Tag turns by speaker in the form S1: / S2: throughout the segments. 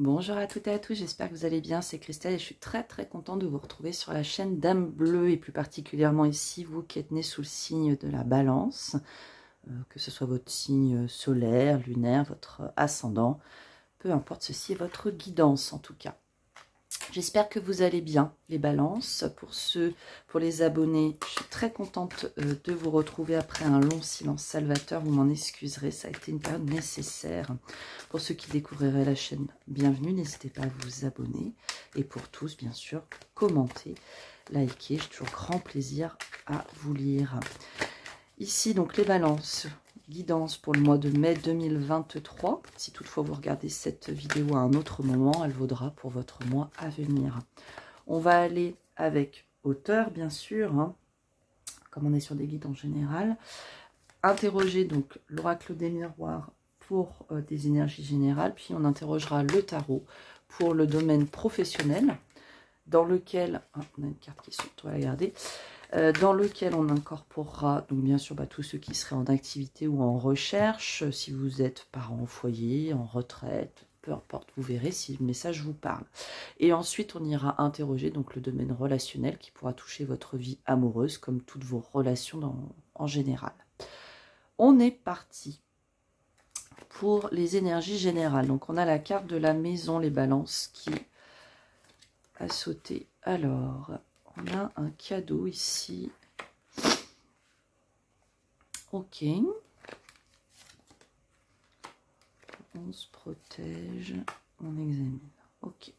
S1: Bonjour à toutes et à tous, j'espère que vous allez bien, c'est Christelle et je suis très contente de vous retrouver sur la chaîne Dame Bleue et plus particulièrement ici, vous qui êtes nés sous le signe de la Balance, que ce soit votre signe solaire, lunaire, votre ascendant, peu importe, ceci est votre guidance en tout cas. J'espère que vous allez bien, les balances. Pour les abonnés, je suis très contente de vous retrouver après un long silence salvateur. Vous m'en excuserez, ça a été une période nécessaire. Pour ceux qui découvriraient la chaîne, bienvenue. N'hésitez pas à vous abonner. Et pour tous, bien sûr, commentez, likez. J'ai toujours grand plaisir à vous lire. Ici, donc, les balances. Guidance pour le mois de mai 2023. Si toutefois vous regardez cette vidéo à un autre moment, elle vaudra pour votre mois à venir. On va aller avec hauteur, bien sûr, hein, comme on est sur des guides en général. Interroger donc l'oracle des miroirs pour des énergies générales, puis on interrogera le tarot pour le domaine professionnel, dans lequel, on a une carte qui est sur toi à garder, dans lequel on incorporera donc bien sûr tous ceux qui seraient en activité ou en recherche, si vous êtes parent au foyer, en retraite, peu importe, vous verrez si le message vous parle. Et ensuite on ira interroger donc le domaine relationnel qui pourra toucher votre vie amoureuse comme toutes vos relations en général. On est parti pour les énergies générales. Donc on a la carte de la maison, les balances qui a sauté. Alors on a un cadeau ici. Ok. On se protège. On examine. Ok.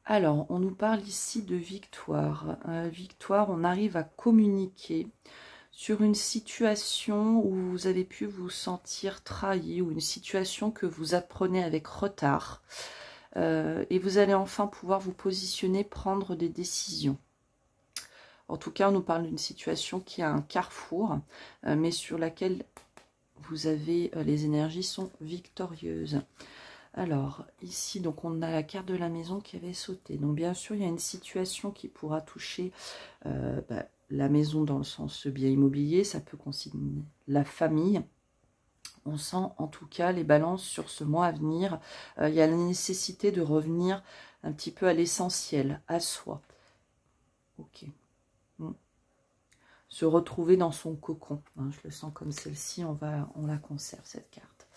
S1: Alors, on nous parle ici de victoire. Victoire, on arrive à communiquer sur une situation où vous avez pu vous sentir trahi ou une situation que vous apprenez avec retard. Et vous allez enfin pouvoir vous positionner, prendre des décisions. En tout cas, on nous parle d'une situation qui a un carrefour, mais sur laquelle vous avez, les énergies sont victorieuses. Alors, ici, donc on a la carte de la maison qui avait sauté. Donc, bien sûr, il y a une situation qui pourra toucher la maison dans le sens bien immobilier. Ça peut concerner la famille. On sent, en tout cas, les balances sur ce mois à venir. Il y a la nécessité de revenir un petit peu à l'essentiel, à soi. Ok. Se retrouver dans son cocon. Hein, je le sens comme celle-ci, on la conserve, cette carte.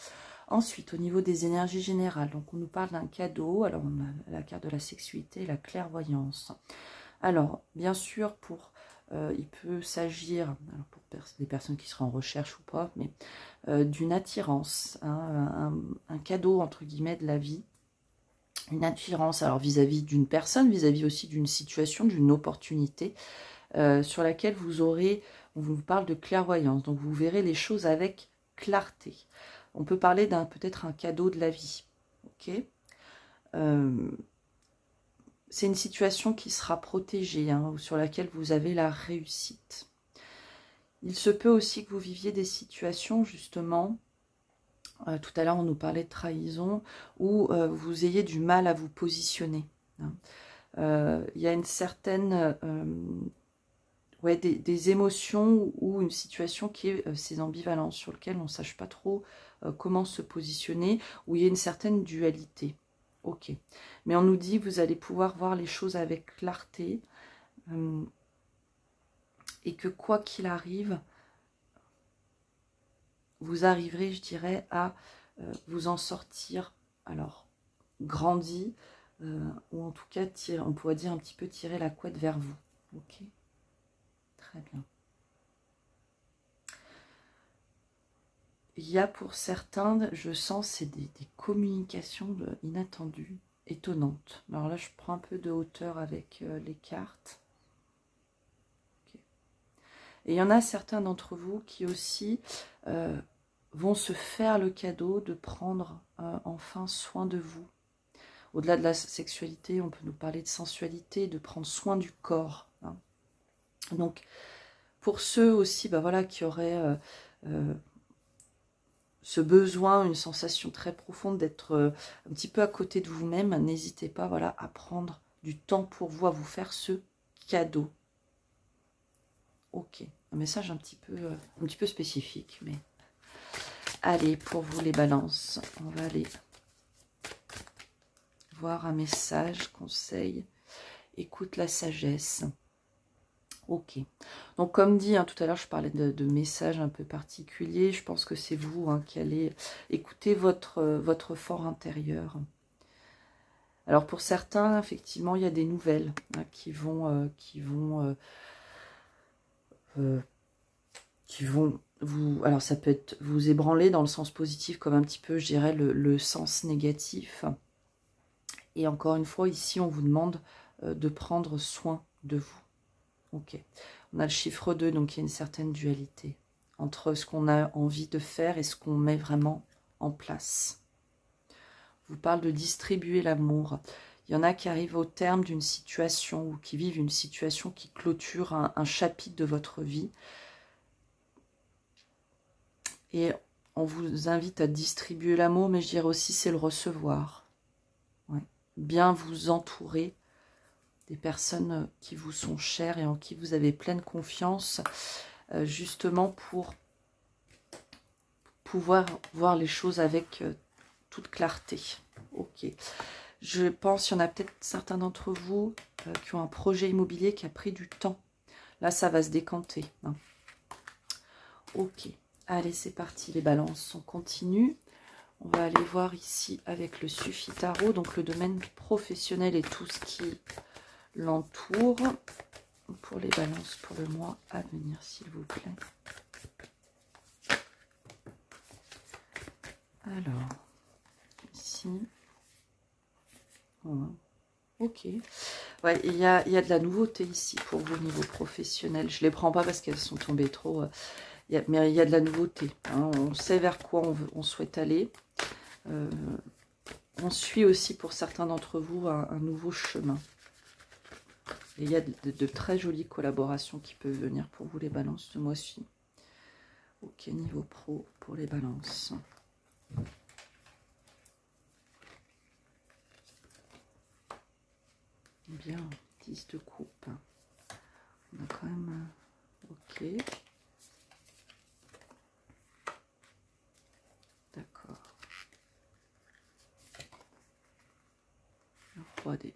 S1: Ensuite, au niveau des énergies générales, donc on nous parle d'un cadeau. Alors, on a la carte de la sexualité et la clairvoyance. Alors, bien sûr, il peut s'agir, pour des personnes qui seraient en recherche ou pas, mais d'une attirance, hein, un cadeau, entre guillemets, de la vie. Une attirance, alors vis-à-vis d'une personne, vis-à-vis aussi d'une situation, d'une opportunité, sur laquelle vous aurez, on vous parle de clairvoyance, donc vous verrez les choses avec clarté. On peut parler peut-être un cadeau de la vie, ok. C'est une situation qui sera protégée, hein, sur laquelle vous avez la réussite. Il se peut aussi que vous viviez des situations, justement, tout à l'heure on nous parlait de trahison, où vous ayez du mal à vous positionner. Hein. Il y a une certaine... ouais, des émotions ou une situation qui est ces ambivalences sur lesquelles on ne sache pas trop comment se positionner, où il y a une certaine dualité. Ok. Mais on nous dit que vous allez pouvoir voir les choses avec clarté et que quoi qu'il arrive, vous arriverez, je dirais, à vous en sortir, alors, grandi, ou en tout cas, on pourrait dire un petit peu tirer la couette vers vous. Ok. Très bien. Il y a pour certains, je sens, c'est des communications inattendues, étonnantes. Alors là, je prends un peu de hauteur avec les cartes. Okay. Et il y en a certains d'entre vous qui aussi vont se faire le cadeau de prendre enfin soin de vous. Au-delà de la sexualité, on peut nous parler de sensualité, de prendre soin du corps. Hein. Donc, pour ceux aussi voilà, qui auraient... ce besoin, une sensation très profonde d'être un petit peu à côté de vous-même, n'hésitez pas voilà, à prendre du temps pour vous, à vous faire ce cadeau. Ok, un message un petit peu spécifique, mais allez, pour vous les balances, on va aller voir un message, conseil, écoute la sagesse. Ok. Donc comme dit, hein, tout à l'heure, je parlais de messages un peu particuliers. Je pense que c'est vous hein, qui allez écouter votre fort intérieur. Alors pour certains, effectivement, il y a des nouvelles hein, qui vont vous... Alors ça peut être vous ébranler dans le sens positif, comme un petit peu, je dirais, le sens négatif. Et encore une fois, ici, on vous demande de prendre soin de vous. Ok. On a le chiffre 2, donc il y a une certaine dualité entre ce qu'on a envie de faire et ce qu'on met vraiment en place. Je vous parle de distribuer l'amour. Il y en a qui arrivent au terme d'une situation ou qui vivent une situation qui clôture un chapitre de votre vie. Et on vous invite à distribuer l'amour, mais je dirais aussi c'est le recevoir. Ouais. Bien vous entourer des personnes qui vous sont chères et en qui vous avez pleine confiance, justement pour pouvoir voir les choses avec toute clarté. Ok. Je pense qu'il y en a peut-être certains d'entre vous qui ont un projet immobilier qui a pris du temps. Là, ça va se décanter. Hein. Ok. Allez, c'est parti. Les balances, on continue. On va aller voir ici avec le Suffi Tarot, donc le domaine professionnel et tout ce qui l'entoure. Pour les balances pour le mois à venir, s'il vous plaît. Alors, ici. Voilà. Ok. Ouais, il y a de la nouveauté ici pour vous au niveau professionnel. Je ne les prends pas parce qu'elles sont tombées trop... mais il y a de la nouveauté. Hein. On sait vers quoi on souhaite aller. On suit aussi pour certains d'entre vous un nouveau chemin. Et il y a de très jolies collaborations qui peuvent venir pour vous les balances ce mois-ci. Ok, niveau pro pour les balances. Bien, 10 de coupe. On a quand même... Ok. D'accord. Le roi d'épée.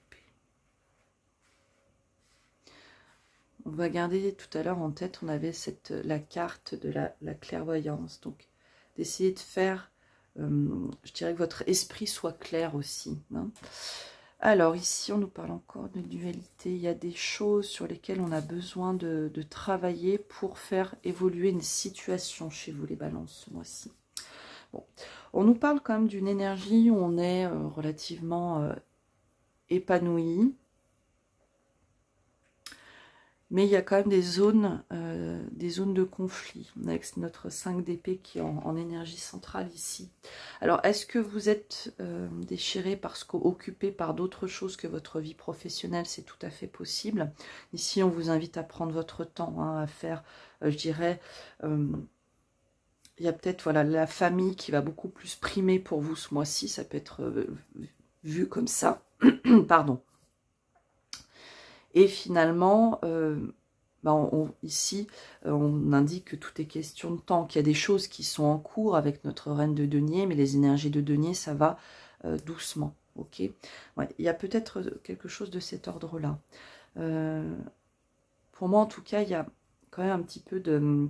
S1: On va garder tout à l'heure en tête, on avait la carte de la clairvoyance. Donc, d'essayer de faire, je dirais que votre esprit soit clair aussi. Hein. Alors, ici, on nous parle encore de dualité. Il y a des choses sur lesquelles on a besoin de travailler pour faire évoluer une situation chez vous, les balances, ce mois-ci. Bon. On nous parle quand même d'une énergie où on est relativement épanoui. Mais il y a quand même des zones de conflit, avec notre 5 d'épée qui est en énergie centrale ici. Alors, est-ce que vous êtes déchiré parce qu'occupé par d'autres choses que votre vie professionnelle? C'est tout à fait possible. Ici, on vous invite à prendre votre temps, hein, à faire, je dirais, il y a peut-être voilà, la famille qui va beaucoup plus primer pour vous ce mois-ci. Ça peut être vu comme ça. Pardon. Et finalement, ici, on indique que tout est question de temps, qu'il y a des choses qui sont en cours avec notre reine de denier, mais les énergies de denier, ça va doucement. Ok. Ouais, il y a peut-être quelque chose de cet ordre-là. Pour moi, en tout cas, il y a quand même un petit peu de...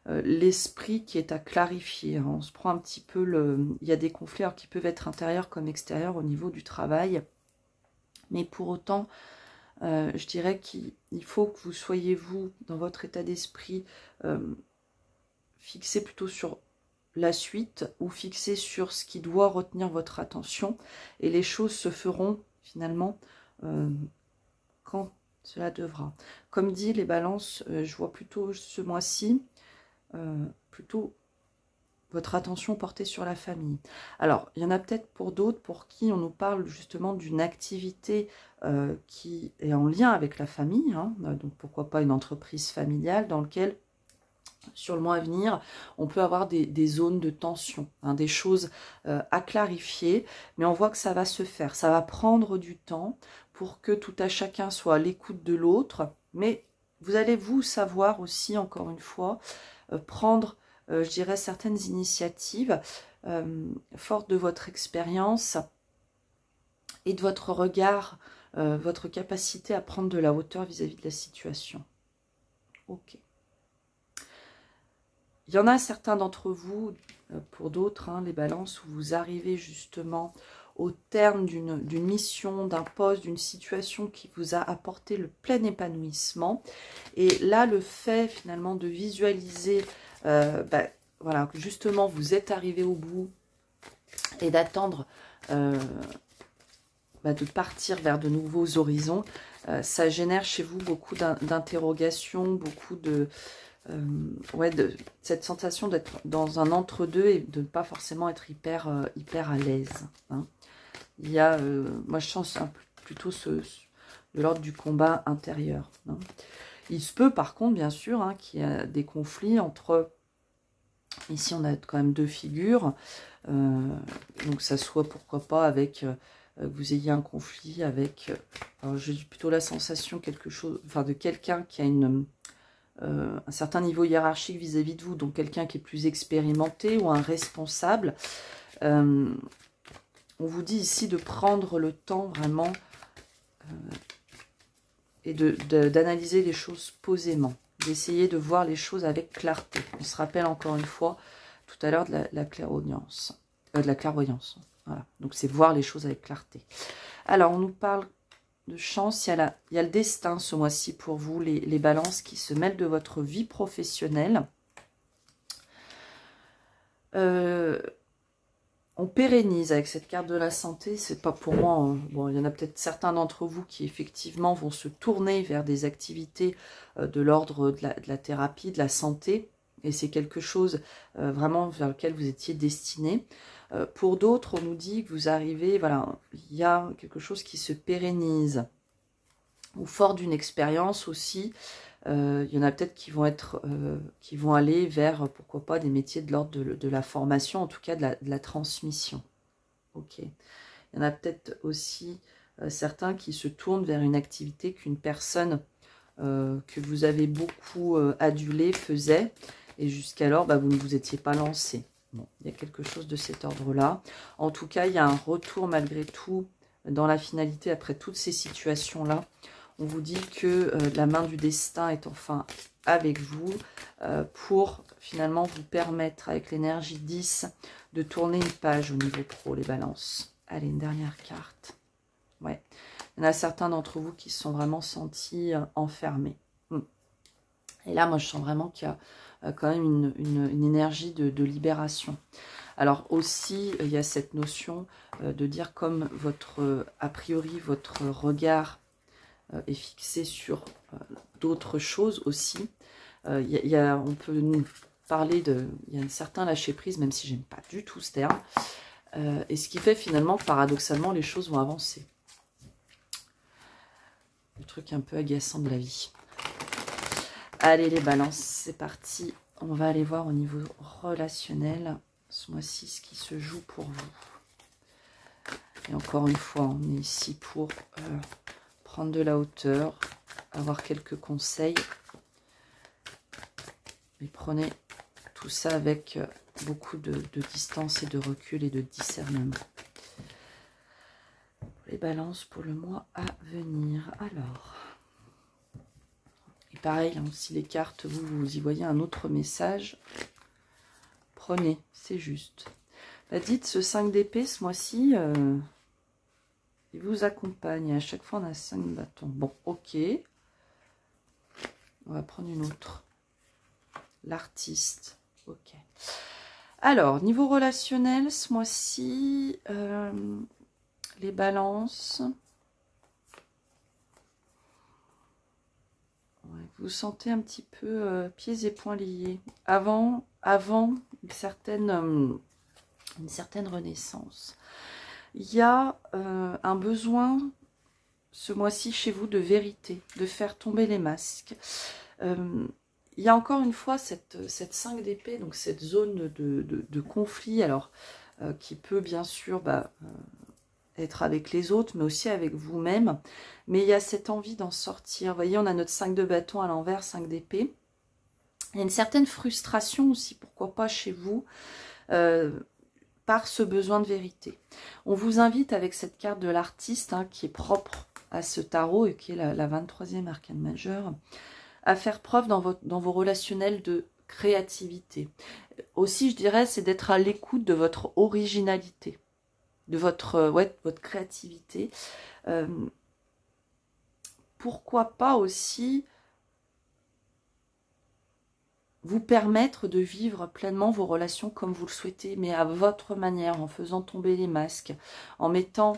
S1: l'esprit qui est à clarifier. Hein. On se prend un petit peu il y a des conflits alors, qui peuvent être intérieurs comme extérieurs au niveau du travail. Mais pour autant... je dirais qu'il faut que vous soyez, vous, dans votre état d'esprit, fixé plutôt sur la suite ou fixé sur ce qui doit retenir votre attention. Et les choses se feront, finalement, quand cela devra. Comme dit les balances, je vois plutôt ce mois-ci, plutôt... votre attention portée sur la famille. Alors, il y en a peut-être pour d'autres pour qui on nous parle justement d'une activité qui est en lien avec la famille. Hein, donc, pourquoi pas une entreprise familiale dans laquelle, sur le mois à venir, on peut avoir des zones de tension, hein, des choses à clarifier. Mais on voit que ça va se faire. Ça va prendre du temps pour que tout à chacun soit à l'écoute de l'autre. Mais vous allez vous savoir aussi, encore une fois, prendre... je dirais certaines initiatives fortes de votre expérience et de votre regard, votre capacité à prendre de la hauteur vis-à-vis de la situation. Ok. Il y en a certains d'entre vous, pour d'autres, hein, les balances, où vous arrivez justement au terme d'une mission, d'un poste, d'une situation qui vous a apporté le plein épanouissement. Et là, le fait finalement de visualiser, voilà, que justement vous êtes arrivé au bout et d'attendre de partir vers de nouveaux horizons, ça génère chez vous beaucoup d'interrogations, beaucoup de cette sensation d'être dans un entre-deux et de ne pas forcément être hyper à l'aise. Hein. Il y a, moi je sens plutôt de l'ordre du combat intérieur. Hein. Il se peut par contre, bien sûr, hein, qu'il y a des conflits entre, ici on a quand même deux figures, donc ça soit pourquoi pas avec, que vous ayez un conflit avec, alors j'ai plutôt la sensation de quelqu'un qui a un certain niveau hiérarchique vis-à-vis de vous, donc quelqu'un qui est plus expérimenté ou un responsable. On vous dit ici de prendre le temps vraiment et d'analyser les choses posément, d'essayer de voir les choses avec clarté. On se rappelle encore une fois tout à l'heure de la clairaudience, de la clairvoyance. Voilà. Donc c'est voir les choses avec clarté. Alors on nous parle de chance, il y a le destin ce mois-ci pour vous, les balances qui se mêlent de votre vie professionnelle. On pérennise avec cette carte de la santé, c'est pas pour moi, hein. Bon, il y en a peut-être certains d'entre vous qui effectivement vont se tourner vers des activités de l'ordre de la thérapie, de la santé, et c'est quelque chose vraiment vers lequel vous étiez destiné. Pour d'autres, on nous dit que vous arrivez, voilà, il y a quelque chose qui se pérennise, ou fort d'une expérience aussi. Il y en a peut-être qui vont aller vers, pourquoi pas, des métiers de l'ordre de la formation, en tout cas de la transmission. Ok. Il y en a peut-être aussi certains qui se tournent vers une activité qu'une personne que vous avez beaucoup adulée faisait, et jusqu'alors, vous ne vous étiez pas lancé. Bon, il y a quelque chose de cet ordre-là. En tout cas, il y a un retour malgré tout dans la finalité après toutes ces situations-là. On vous dit que la main du destin est enfin avec vous pour finalement vous permettre, avec l'énergie 10, de tourner une page au niveau pro, les balances. Allez, une dernière carte. Ouais. Il y en a certains d'entre vous qui se sont vraiment sentis enfermés. Et là, moi, je sens vraiment qu'il y a quand même une énergie de libération. Alors aussi, il y a cette notion de dire comme a priori, votre regard est fixé sur d'autres choses aussi. On peut nous parler il y a un certain lâcher-prise, même si j'aime pas du tout ce terme, et ce qui fait finalement que paradoxalement les choses vont avancer. Le truc un peu agaçant de la vie. Allez les balances, c'est parti. On va aller voir au niveau relationnel ce mois-ci ce qui se joue pour vous. Et encore une fois, on est ici pour prendre de la hauteur, avoir quelques conseils. Mais prenez tout ça avec beaucoup de distance et de recul et de discernement. Les balances pour le mois à venir. Alors, et pareil, hein, si les cartes, vous y voyez un autre message, prenez, c'est juste. Dites ce 5 d'épée ce mois-ci, il vous accompagne. À chaque fois, on a 5 bâtons. Bon, ok. On va prendre une autre. L'artiste. Ok. Alors, niveau relationnel, ce mois-ci, les balances. Ouais, vous vous sentez un petit peu pieds et poings liés. Avant une certaine renaissance. Il y a un besoin ce mois-ci chez vous de vérité, de faire tomber les masques. Il y a encore une fois cette 5 d'épée, donc cette zone de conflit, alors qui peut bien sûr être avec les autres, mais aussi avec vous-même. Mais il y a cette envie d'en sortir. Vous voyez, on a notre 5 de bâton à l'envers, 5 d'épée. Il y a une certaine frustration aussi, pourquoi pas chez vous, par ce besoin de vérité. On vous invite avec cette carte de l'artiste, hein, qui est propre à ce tarot et qui est la 23e arcane majeure, à faire preuve dans vos relationnels de créativité. Aussi, je dirais, c'est d'être à l'écoute de votre originalité, de votre créativité. Pourquoi pas aussi vous permettre de vivre pleinement vos relations comme vous le souhaitez, mais à votre manière, en faisant tomber les masques, en mettant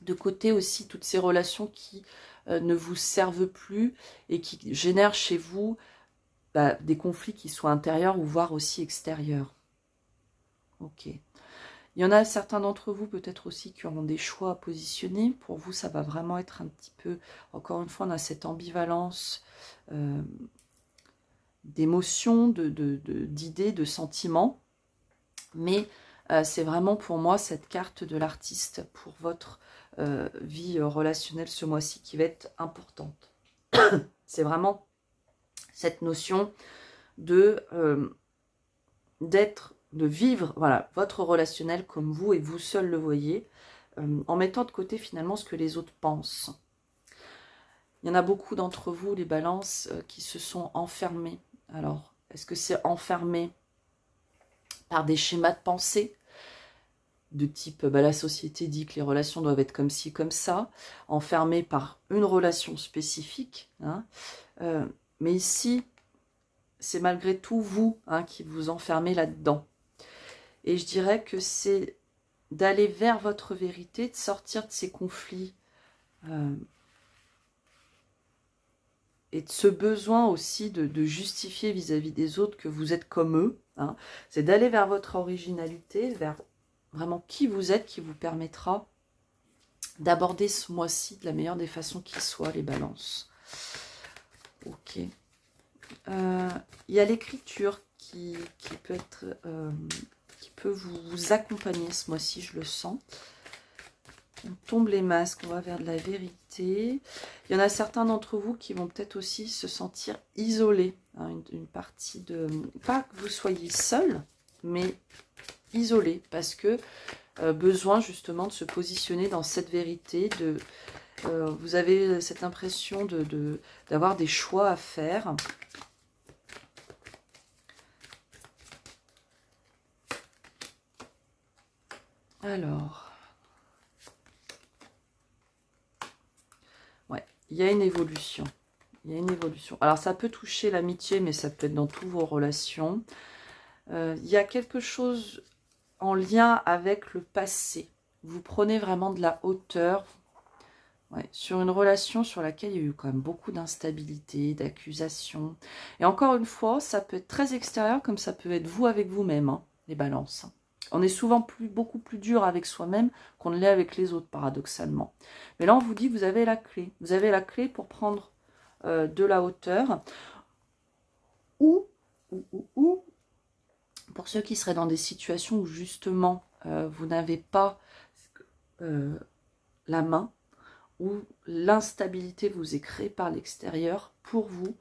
S1: de côté aussi toutes ces relations qui ne vous servent plus et qui génèrent chez vous des conflits qui soient intérieurs ou voire aussi extérieurs. Ok. Il y en a certains d'entre vous peut-être aussi qui auront des choix à positionner. Pour vous, ça va vraiment être un petit peu, encore une fois, on a cette ambivalence d'émotions, d'idées, de sentiments. Mais c'est vraiment pour moi cette carte de l'artiste pour votre vie relationnelle ce mois-ci qui va être importante. C'est vraiment cette notion de vivre voilà, votre relationnel comme vous et vous seul le voyez, en mettant de côté finalement ce que les autres pensent. Il y en a beaucoup d'entre vous, les balances, qui se sont enfermés. Alors, est-ce que c'est enfermé par des schémas de pensée de type, la société dit que les relations doivent être comme ci, comme ça, enfermé par une relation spécifique, hein, mais ici, c'est malgré tout vous, hein, qui vous enfermez là-dedans. Et je dirais que c'est d'aller vers votre vérité, de sortir de ces conflits et de ce besoin aussi de justifier vis-à-vis des autres que vous êtes comme eux. Hein. C'est d'aller vers votre originalité, vers vraiment qui vous êtes, qui vous permettra d'aborder ce mois-ci de la meilleure des façons qui soit, les balances. Ok. Il y a l'écriture qui peut être... qui peut vous accompagner ce mois-ci, je le sens. On tombe les masques, on va vers de la vérité. Il y en a certains d'entre vous qui vont peut-être aussi se sentir isolés. Hein, une partie de... Pas que vous soyez seul, mais isolé, parce que besoin justement de se positionner dans cette vérité. Vous avez cette impression d'avoir des choix à faire. Alors... Il y a une évolution. Il y a une évolution. Alors, ça peut toucher l'amitié, mais ça peut être dans toutes vos relations. Il y a quelque chose en lien avec le passé. Vous prenez vraiment de la hauteur sur une relation sur laquelle il y a eu quand même beaucoup d'instabilité, d'accusations. Et encore une fois, ça peut être très extérieur, comme ça peut être vous avec vous-même, hein, les balances. On est souvent beaucoup plus dur avec soi-même qu'on ne l'est avec les autres, paradoxalement. Mais là, on vous dit que vous avez la clé. Vous avez la clé pour prendre de la hauteur. Ou, pour ceux qui seraient dans des situations où, justement, vous n'avez pas la main, où l'instabilité vous est créée par l'extérieur, pour vous,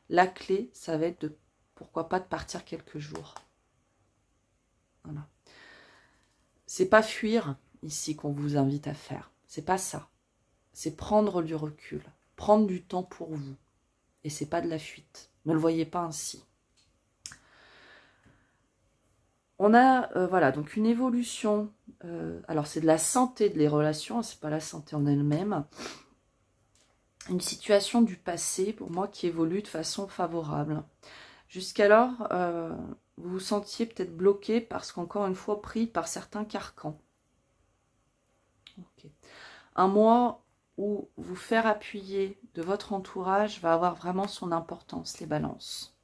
S1: la clé, ça va être de, pourquoi pas, de partir quelques jours. Voilà. C'est pas fuir ici qu'on vous invite à faire. C'est pas ça. C'est prendre du recul, prendre du temps pour vous. Et c'est pas de la fuite. Ne le voyez pas ainsi. On a, voilà, donc une évolution. Alors, c'est de la santé des relations, c'est pas la santé en elle-même. Une situation du passé, pour moi, qui évolue de façon favorable. Jusqu'alors, vous vous sentiez peut-être bloqué parce qu'encore une fois, pris par certains carcans. Okay. Un mois où vous faire appuyer de votre entourage va avoir vraiment son importance, les balances.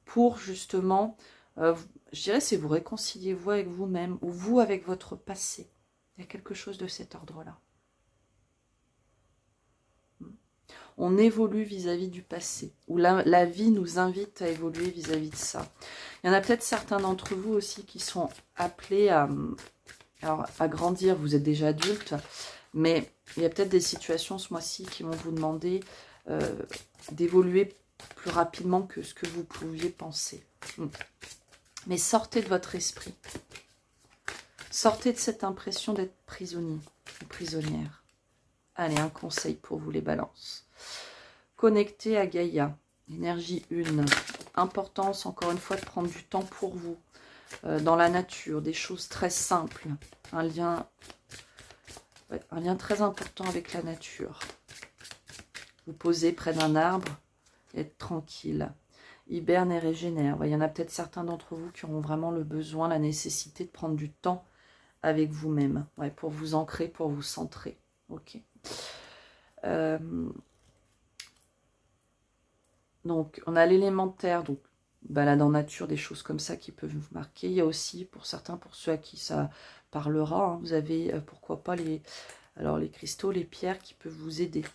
S1: Pour justement, je dirais, c'est vous réconcilier vous avec vous-même ou vous avec votre passé. Il y a quelque chose de cet ordre-là. On évolue vis-à-vis du passé, où la vie nous invite à évoluer vis-à-vis de ça. Il y en a peut-être certains d'entre vous aussi qui sont appelés à grandir. Vous êtes déjà adulte, mais il y a peut-être des situations ce mois-ci qui vont vous demander d'évoluer plus rapidement que ce que vous pouviez penser. Mais sortez de votre esprit. Sortez de cette impression d'être prisonnier ou prisonnière. Allez, un conseil pour vous les balances. Connectez à Gaïa, énergie 1. Importance, encore une fois, de prendre du temps pour vous. Dans la nature, des choses très simples. Un lien très important avec la nature. Vous posez près d'un arbre et être tranquille. Hiberne et régénère. Il y en a peut-être certains d'entre vous qui auront vraiment le besoin, la nécessité de prendre du temps avec vous-même, pour vous ancrer, pour vous centrer. Ok. Donc, on a l'élémentaire, donc balade en nature, des choses comme ça qui peuvent vous marquer. Il y a aussi, pour certains, pour ceux à qui ça parlera, vous avez, pourquoi pas, les cristaux, les pierres qui peuvent vous aider.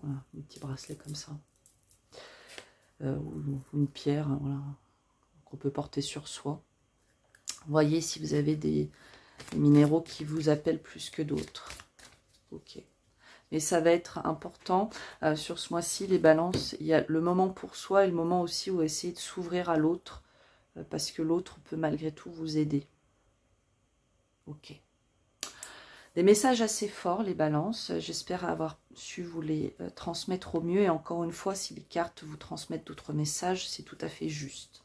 S1: Voilà, un petit bracelet comme ça. Ou une pierre, voilà, qu'on peut porter sur soi. Voyez si vous avez des minéraux qui vous appellent plus que d'autres. Ok. Mais ça va être important sur ce mois-ci, les balances. Il y a le moment pour soi et le moment aussi où essayer de s'ouvrir à l'autre. Parce que l'autre peut malgré tout vous aider. Ok. Des messages assez forts, les balances. J'espère avoir su vous les transmettre au mieux. Et encore une fois, si les cartes vous transmettent d'autres messages, c'est tout à fait juste.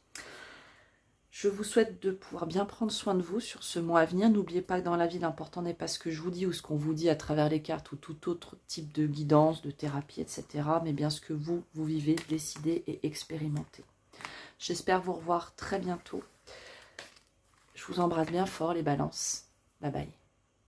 S1: Je vous souhaite de pouvoir bien prendre soin de vous sur ce mois à venir. N'oubliez pas que dans la vie, l'important n'est pas ce que je vous dis ou ce qu'on vous dit à travers les cartes ou tout autre type de guidance, de thérapie, etc. Mais bien ce que vous vivez, décidez et expérimentez. J'espère vous revoir très bientôt. Je vous embrasse bien fort, les balances. Bye bye.